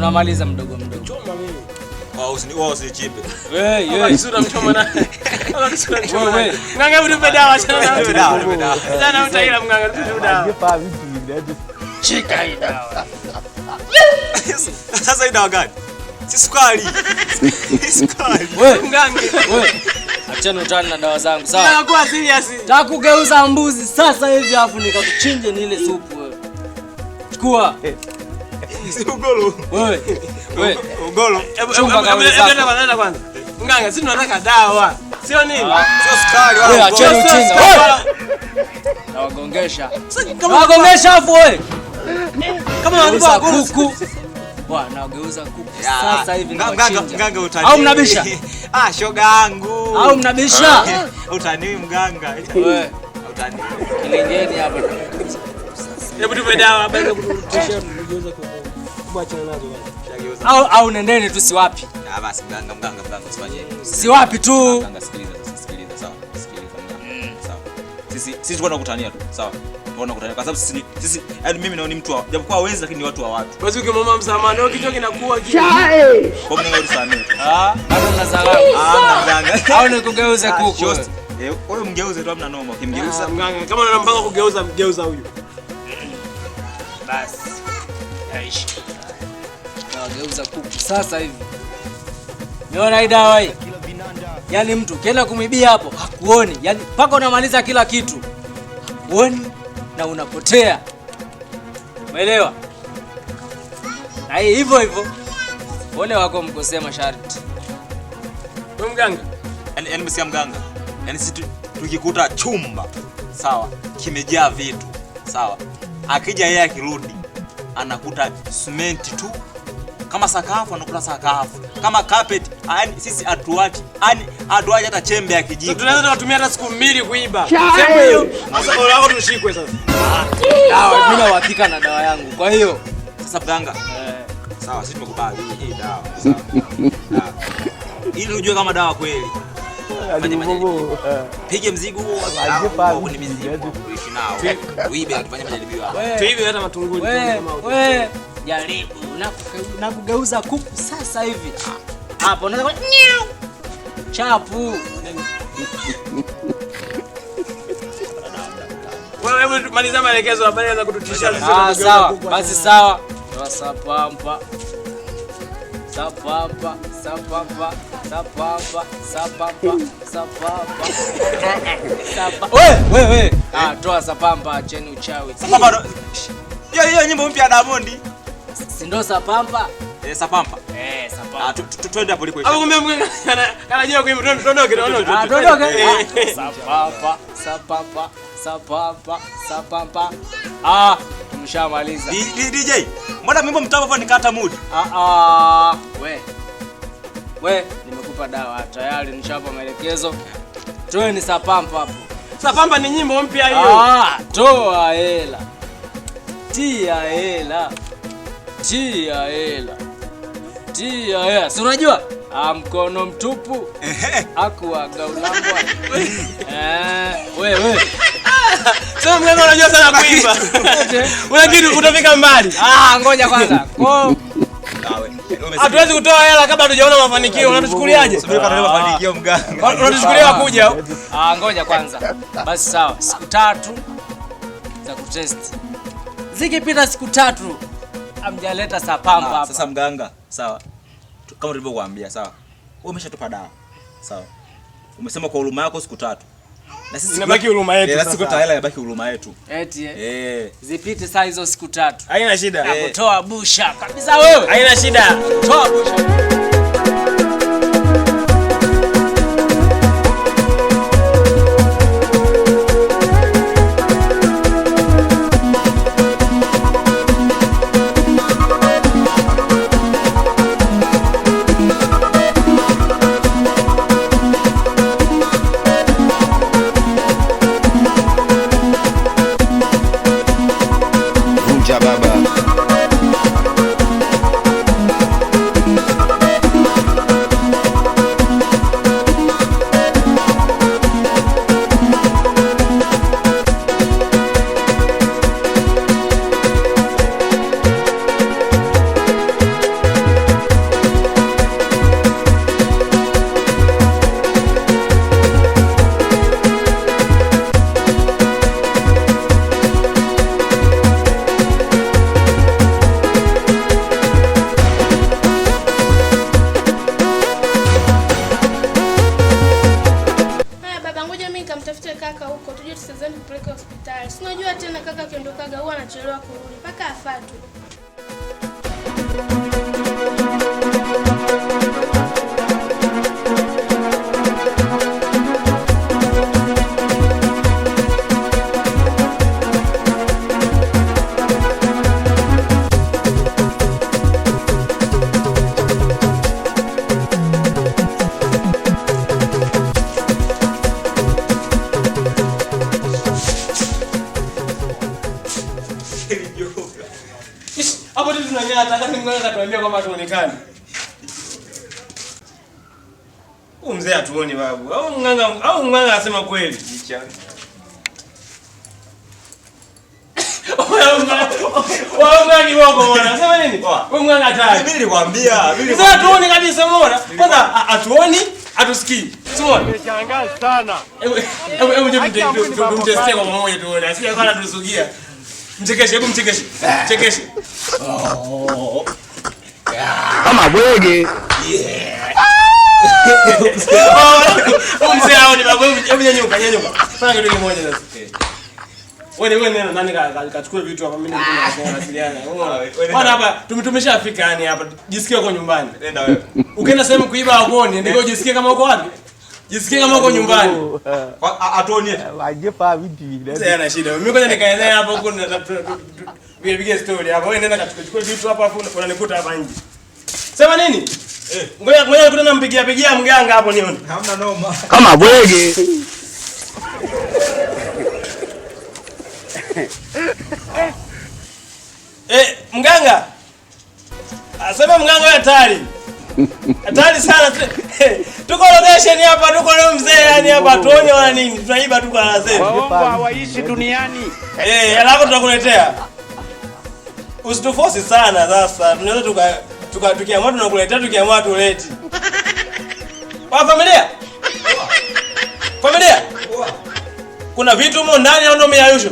tunamaliza mdogo mdogo. Choma mimi. Usinichimbe. Wewe sura mchoma na. Sura mchoma. Wewe. Mganga hebu tupe dawa sana. Dawa. Sana utaila mganga tupe dawa. Ngepa vitu vingine. Chika hii dawa. Sasa hii dawa gani? Si sukari. Sukari. Wewe Mganga. wewe. Achana utani na dawa zangu, sawa? Nakuwa serious. Takugeuza mbuzi sasa hivi afu nikakuchinje ni ile supu wewe. Chukua. Si ugolo. Wewe. Ugolo. Chunga Nenda kwanza. Mganga, sisi tunataka dawa. Sio nini? Sio sukari wala Wewe ugolo. achana ujinga. Nawagongesha. Nawagongesha afu wewe. Kama Unageuza kuku. Bwana, nageuza kuku sasa hivi Mganga utani. Au mnabisha? Shoga yangu. Au mnabisha? Utani mganga. Wewe. Utani. Kilingeni hapa. hebu tupe dawa basi kututisha kugeuza kuachana nazo bwana. Au nendeni tu si wapi? Basi mganga usifanye hivyo. Si wapi tu. Mganga sikiliza sawa. Sikiliza mganga. Sawa. Sisi tunakutania tu, sawa? Tunakutania kwa sababu sisi yaani mimi naoni mtu japokuwa hawezi lakini ni watu wa watu. Basi ukimwomba msamaha ndio kichwa kinakuwa kile. Kwa mganga usamee. Bado mnazalao. Mganga. Au nikugeuze kuku. Wewe mgeuze tu hamna noma. Ukimgeuza mganga kama una mpango kugeuza mgeuza huyu. Basi. Yaishi. Nageuza kuku sasa hivi. Niona hii dawa hii. Yaani mtu kienda kumibia hapo hakuoni. Yaani paka unamaliza kila kitu. Hakuoni na unapotea. Umeelewa? Na hivyo hivyo. Wale wako mkosea masharti. Wewe mganga? Yaani msikia mganga. Yaani sisi tukikuta chumba, sawa, kimejaa vitu, sawa. Akija yeye akirudi anakuta cement tu. Kama sakafu anakuta sakafu. Kama carpet, yaani sisi atuachi. Yaani atuachi hata chembe ya kijiko. Tunaweza kutumia hata siku 2 kuiba. Sema hiyo. Sasa bora wako tushikwe sasa. Dawa mimi na uhakika na dawa yangu. Kwa hiyo sasa mganga. Sawa, sisi tumekubali hii dawa. Sawa. Ili ujue kama dawa kweli. Pige mzigo huo ni mzigo kuishi nao. Uibe akifanya majaribio hapo. Tuibe hata matunguli kama wewe jaribu na kugeuza kuku sasa hivi. Hapo unaweza chapu. Wewe hebu maliza maelekezo habari anza kututisha sisi. Sawa. Basi sawa. Sapampa. Sapampa. Wewe. Toa sapampa, acheni uchawi. Sapampa. Hiyo nyimbo mpya ya Diamond. Si ndo sapampa? Sapampa. Sapampa. Twende hapo liko. Hapo kumbe kanajua kuimba tuondoke. Tuondoke. Sapampa. Tumeshamaliza. DJ, mbona mimbo mtambo hapo nikata mood? We, nimekupa dawa tayari, nishapa maelekezo. Toe ni sapampa hapo. Sapampa ni nyimbo mpya hiyo. Toa hela. Tia hela. Si unajua? Mkono mtupu. Akuaga ulambwa. Wewe. Sasa mganga unajua sana kuimba. Unajidi utafika mbali. Ngoja kwanza. Hatuwezi kutoa hela kabla hatujaona mafanikio. Unatuchukuliaje? Subiri kwa mafanikio mganga. Unatuchukulia kuja. Ngoja kwanza. Basi sawa. Siku 3 za kutest. Zikipita siku 3 amjaleta sapampa hapa. Sasa mganga, sawa. Kama tulivyokuambia, sawa. Wewe umeshatupa dawa. Sawa. Umesema kwa huruma yako siku 3. Na sisi inabaki huruma yetu sasa. Siku tayari inabaki huruma yetu. Eti zipite saa hizo siku 3. Haina shida. Toa busha kabisa wewe. Haina shida. Toa busha. Baba. Hapo tu tunanyata kati mganga katuambia kwamba tuonekane. Mzee atuoni babu. Au mganga asema kweli. Wewe mganga ni wako bwana. Sema nini? Wewe mganga hatari. Mimi nilikwambia. Mzee atuoni kabisa mbona? Kwanza atuoni, atusikii. Sio? Nimeshangaa sana. Hebu tumtestie kwa pamoja tuone. Asiye kana tusugia. Mchekeshe, hebu mchekeshe. Chekeshe. Kama bwege. Mzee hao ni babu, hebu nyanyuka. Fanya kitu kimoja sasa. Wewe nani kachukua vitu hapa, mimi nilikuwa nawasiliana. Bwana hapa tumeshafika yani hapa. Jisikie uko nyumbani. Nenda wewe. Ukienda sehemu kuiba wagoni, ndiko jisikie kama uko wapi? Jisikie kama uko nyumbani. Atuonie. Wajepa vitu vile. Sasa yana shida. Mimi ngoja nikaendelea hapo huko tupige story hapa. Wewe nenda kachukue vitu hapa afu unanikuta hapa nje. Sema nini? Ngoja nikutana nampigia mganga hapo nione. Hamna noma. Kama bwege. Mganga. Asema mganga wewe hatari. Hatari sana. Tuko location hapa, tuko na mzee yani hapa tuone wala nini. Tunaiba tu kwa zetu. Waongo hawaishi duniani. Alafu tutakuletea. Usituforce sana sasa. Tunaweza tukiamua tunakuletea, tukiamua tuleti. Kwa familia? Familia? Kuna vitu humo ndani au ndo umeyayusha?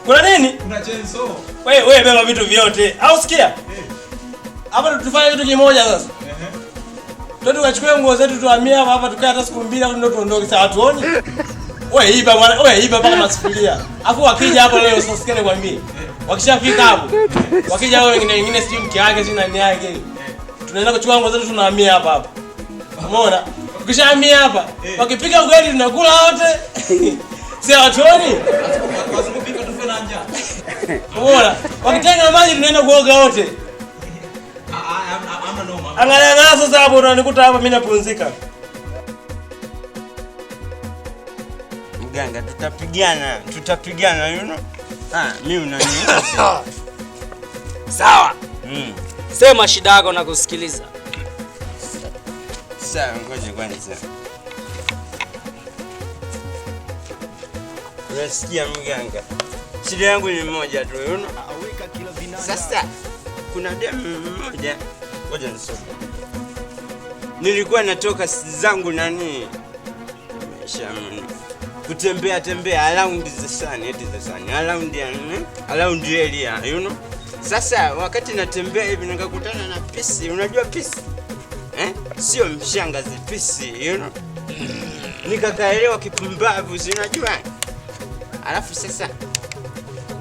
Kuna nini? Kuna chainsaw. Wewe beba vitu vyote. Au sikia? Hapa tufanye kitu kimoja sasa. Twende tukachukue nguo zetu tuhamie hapa tukae hata siku mbili au ndio tuondoke sawa tuone. Wewe iba bwana, wewe iba mpaka masufuria. Afu wakija hapo leo usisikie nikwambie. Wakishafika hapo. Wakija wao wengine sijui mke wake sijui nani yake. Tunaenda kuchukua nguo zetu tunahamia hapa. Umeona? Ukishahamia hapa, wakipiga ugali tunakula wote. Si hatuoni? Wasipopika tufe na njaa. Umeona? Wakitenga maji tunaenda kuoga wote. Hamna noma. Angalia sasa hapo unanikuta hapa mimi napumzika. Mganga tutapigana you know. Mimi unaniuza. Sawa. Sema shida yako na kusikiliza. Sawa, ngoja kwanza. Unasikia mganga? Shida yangu ni moja tu, you know. Sasa kuna demu mmoja, ngoja nisome. Nilikuwa natoka zangu nani? Shamani. Kutembea around the sun, around area, you know. Sasa wakati natembea hivi nikakutana na pisi, unajua pisi? Sio mshangazi, pisi, you know. Nikakaelewa kipumbavu, unajua? Alafu sasa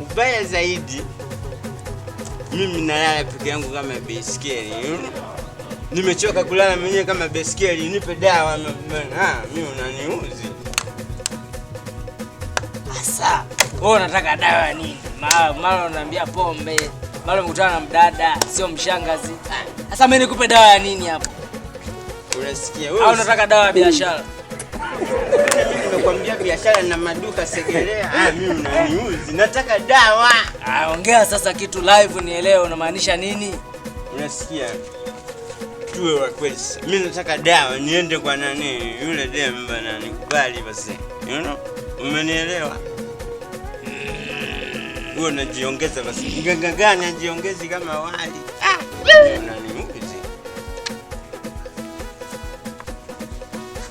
ubaya zaidi mimi nalala peke yangu kama baiskeli, you know. Nimechoka kulala mwenyewe kama baiskeli, nipe dawa mimi unaniuzi. Sasa wewe unataka dawa nini? Mara unaniambia pombe, mara umekutana na mdada, sio mshangazi. Sasa mimi nikupe dawa ya nini hapo? Unasikia wewe? Au unataka dawa ya biashara? Mimi nimekwambia biashara na maduka Segerea. Mimi unaniuzi. Nataka dawa. Ongea sasa kitu live nielewe unamaanisha nini? Unasikia? Tuwe wa kweli. Mimi nataka dawa niende kwa nani? Yule demu bana nikubali basi. You know? Umenielewa? Wewe unajiongeza basi. Mganga gani anajiongezi kama wali? Unaniuzi.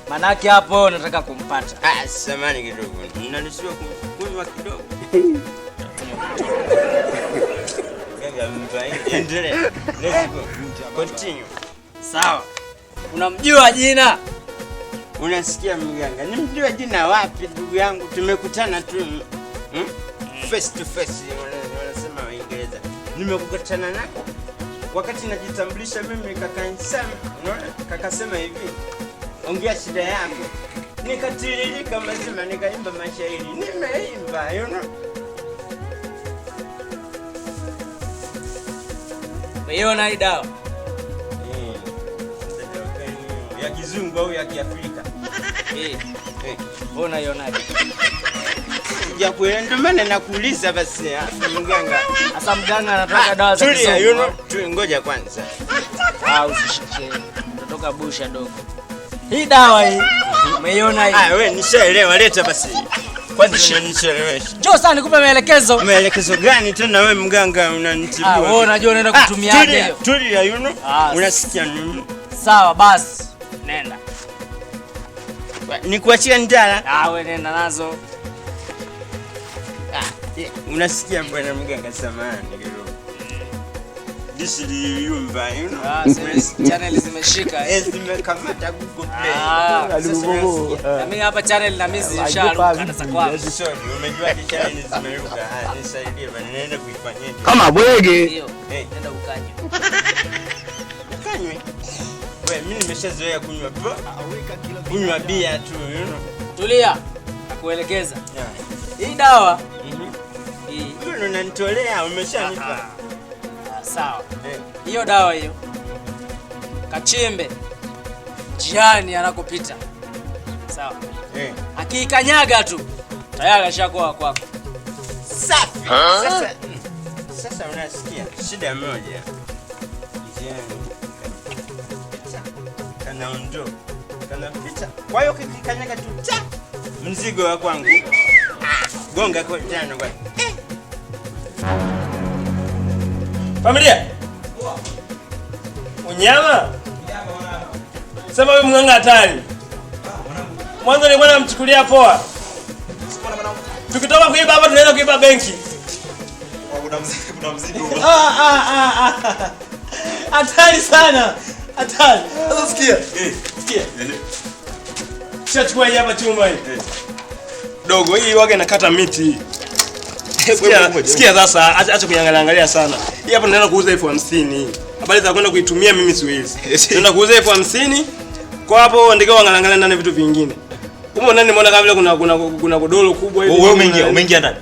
Manake hapo nataka kumpata. Samani kidogo. Mnanishiwa kunywa kidogo. Gaga mbai. Endelea. Let's go. Continue. Sawa. Unamjua jina? Unasikia mganga? Nimjua jina wapi ndugu yangu? Tumekutana tu. Face to face wanasema Waingereza. Nimekukutana nako. Wakati najitambulisha mimi kakanisema, unaona? Kakasema hivi. Ongea shida yako. Nikatiririka mazima nikaimba mashairi. Nimeimba, you know. Wewe una dawa? Ya kizungu au ya Kiafrika? Wewe unaionaje? Ya kweli ndio maana nakuuliza basi mganga. Sasa mganga anataka dawa za Tulia, kisongo. you know, tu ngoja kwanza. Usishike. Utatoka busha dogo. Hii dawa hii. Umeiona hii? Wewe nishaelewa, leta basi. Kwanza unanichelewesha. Njoo sasa nikupe maelekezo. Maelekezo gani tena wewe mganga unanitibua? Wewe unajua unaenda kutumiaje hiyo? Tulia, you know. Unasikia nini? Sawa basi. Nenda. Nikuachia ndala? Wewe nenda nazo. Unasikia bwana mganga, samahani kidogo. This is yumba, you know. Channel zimeshika. Zimekamata Google Play. Mimi hapa channel na mimi zimesharuka na sakwa. Sorry, umejua channel zimeruka. Nisaidie bwana, naenda kuifanyaje? Kama bwege. Ndio. Nenda ukanywe. Ukanywe? Wewe mimi nimeshazoea kunywa bia tu, you know. Tulia. Nakuelekeza. Hii dawa. Hii. Wewe unanitolea, umeshanipa. Sawa. Hiyo dawa hiyo. Kachimbe. Jiani anakopita. Sawa. Akikanyaga tu tayari ashakuwa kwako. Safi. Sasa unasikia shida moja. Kanaondoka. Kanapita. Kwa hiyo kikanyaga tu mzigo wa kwangu. Gonga kwa jana kwa. Familia. Unyama? Sema wewe mganga hatari. Mwanzo nilikuwa namchukulia poa. Tukitoka kuiba hapa tunaenda kuiba benki. Kuna mzigo. Hatari sana. Hatari. Sasa sikia. Sikia. Chachukua hapa chuma hii. Dogo hii waga inakata miti. Sikia sasa, acha kuangalia sana. Hii hapa tunaenda kuuza 50,000. Habari za kwenda kuitumia mimi siwezi. Tunaenda kuuza 50,000. Kwa hapo ndiko wangaangalia ndani vitu vingine. Huko ndani nimeona kama vile kuna godoro kubwa hivi. Wewe umeingia ndani.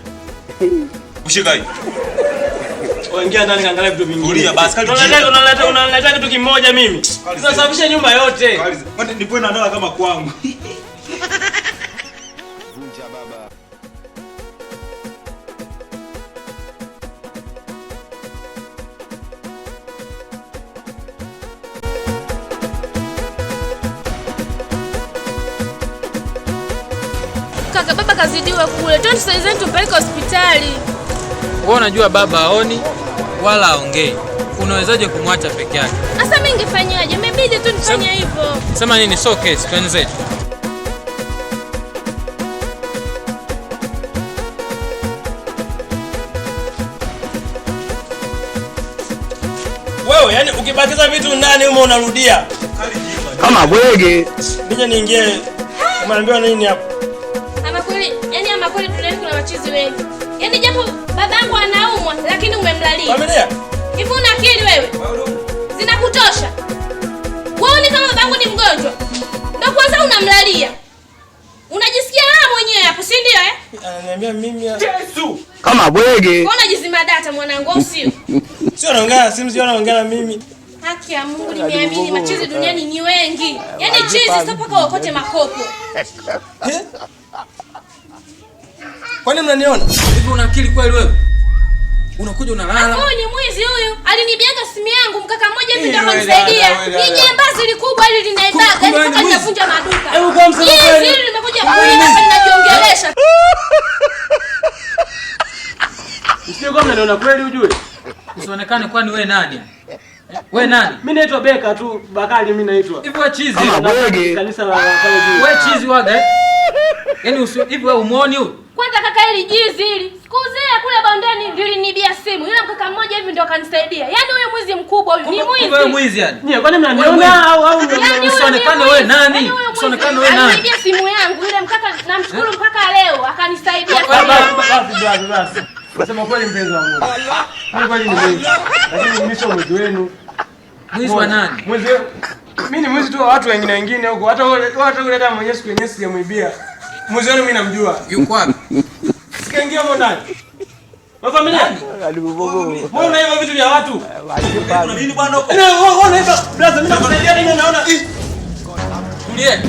Ushika hii. Waingia ndani kaangalia vitu vingine. Tulia basi. Unaleta kitu kimoja mimi. Tunasababisha nyumba yote. Kwani nipo na ndala kama kwangu. Kaka, baba kazidiwa kule. Twende sasa tupeleke hospitali. Wewe unajua baba haoni wala haongei. Unawezaje kumwacha peke yake? Sasa mimi ningefanyaje? Imebidi tu nifanye hivyo. Sema nini? So case twende. Wewe yani ukibakiza vitu ndani humo unarudia. Kama bwege. Nije niingie. Umeambiwa nini hapo? Ama kweli tunaenda kuna machizi wengi. Yaani japo babangu anaumwa lakini umemlalia. Familia. Hivi una akili wewe? Zinakutosha. Wewe ni kama babangu ni mgonjwa. Ndio kwanza unamlalia. Unajisikia raha mwenyewe hapo, si ndio Ananiambia mimi Yesu. Kama bwege. Mbona jizima data mwanangu au sio? Sio naongea simu, sio naongea na mimi. Haki ya Mungu nimeamini machizi duniani ni wengi. Yaani chizi sio paka wakote makopo. Kwani mnaniona? Hivi una akili kweli wewe? Unakuja unalala. Huyu ni mwizi huyu. Alinibiaga simu yangu mkaka mmoja hivi ndio akanisaidia. Ni jambazi likubwa hili linaibaga. Ili mpaka navunja maduka. Hebu kwa msema kweli. Hili limekuja kuiba hapa ninajiongelesha. Sio kama mnaniona kweli ujue. Usionekane kwani wewe nani? Wewe nani? Mimi naitwa Beka tu, Bakari mimi naitwa. Hivi wewe chizi. Kama bwege. Kanisa la pale juu. Wewe chizi waga. Yaani hivi wewe umuoni huyu? Kwanza kaka hili jizi hili. Sikuzea kule bondeni lilinibia simu. Yule mkaka mmoja hivi ndio akanisaidia. Yaani huyu mwizi mkubwa huyu. Ni mwizi. Wewe mwizi yani. Nyie kwani mnaniona au usionekane wewe nani? Usionekane wewe nani? Aliniibia simu yangu. Yule mkaka namshukuru mpaka leo akanisaidia. Basi. Nasema kweli mpenzi wangu. Kweli ni mwizi. Lakini mwisho mwizi wenu. Mwizi wa nani? Mwizi. Mimi ni mwizi tu wa watu wengine huko. Hata yule kama mwenyewe siku yenyewe sijamwibia. Mwizi wenu mimi namjua. Yuko wapi? Sikaingia huko ndani. Wa familia? Wewe unaiba vitu vya watu. Kuna nini bwana huko? Wewe unaiba brother, mimi nakusaidia nini naona. Tulie.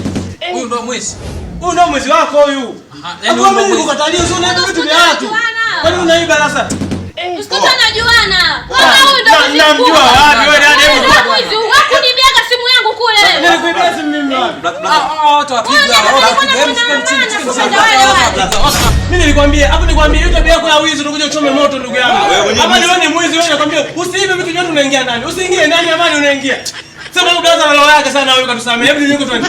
Huyu ndo mwizi. Huyu ndo mwizi wako huyu. Hapo mimi nikukatalia usio na vitu vya watu. Kwani unaiba sasa? Usikutana najuana. Wewe huyu ndio namjua wapi wewe nani hebu kwa mwizi. Wakunibiaga simu yangu kule wewe. Nilikuibia simu mimi wapi? Watu wapiga. Mimi nilikwambia, hapo nilikwambia hiyo tabia yako ya wizi utakuja uchome moto ndugu yangu. Hapa ni wewe ni mwizi wewe nakwambia usiibe vitu vyote unaingia ndani. Usiingie ndani amani unaingia. Sema ndugu yangu na roho yake sana huyu katusamea. Hebu niliko twende.